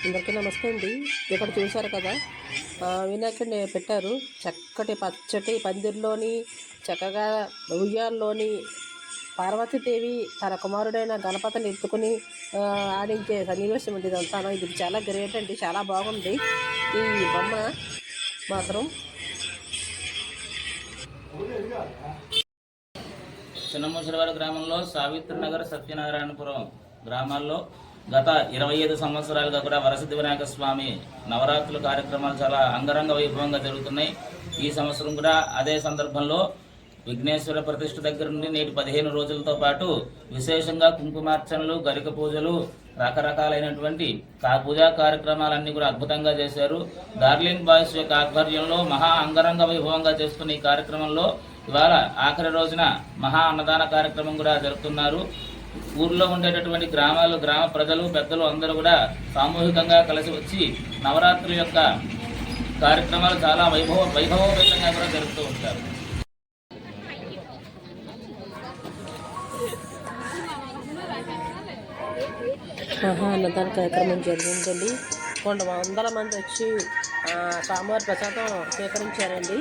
అందరికీ నమస్తే అండి. ఇక్కడ చూశారు కదా, వినాయకుడిని పెట్టారు. చక్కటి పచ్చటి పందిర్లోని చక్కగా ఉయ్యాల్లోని పార్వతీదేవి తన కుమారుడైన గణపతిని ఎత్తుకుని ఆడించే సన్నివేశం ఉంది. ఇదంతా ఇది చాలా గ్రేట్ అండి, చాలా బాగుంది ఈ బొమ్మ మాత్రం. చిన్నముసలివారి గ్రామంలో సావిత్రినగర్ సత్యనారాయణపురం గ్రామాల్లో గత 25 సంవత్సరాలుగా కూడా వరసిద్ధి వినాయక స్వామి నవరాత్రుల కార్యక్రమాలు చాలా అంగరంగ వైభవంగా జరుగుతున్నాయి. ఈ సంవత్సరం కూడా అదే సందర్భంలో విఘ్నేశ్వర ప్రతిష్ఠ దగ్గర నుండి నేటి 15 రోజులతో పాటు విశేషంగా కుంకుమార్చనలు, గరిక పూజలు, రకరకాలైనటువంటి పూజా కార్యక్రమాలన్నీ కూడా అద్భుతంగా చేశారు. డార్లింగ్ బాయ్స్ యొక్క ఆధ్వర్యంలో మహా అంగరంగ వైభవంగా చేస్తున్న ఈ కార్యక్రమంలో ఇవాళ ఆఖరి రోజున మహా అన్నదాన కార్యక్రమం కూడా జరుపుతున్నారు. ఊర్లో ఉండేటటువంటి గ్రామ ప్రజలు, పెద్దలు అందరూ కూడా సామూహికంగా కలిసి వచ్చి నవరాత్రుల యొక్క కార్యక్రమాలు చాలా వైభవోపేతంగా కూడా జరుపుతూ ఉంటారు. అన్నదాన కార్యక్రమం జరిగిందండి. వందల మంది వచ్చి స్వామివారి ప్రసాదం స్వీకరించారండి.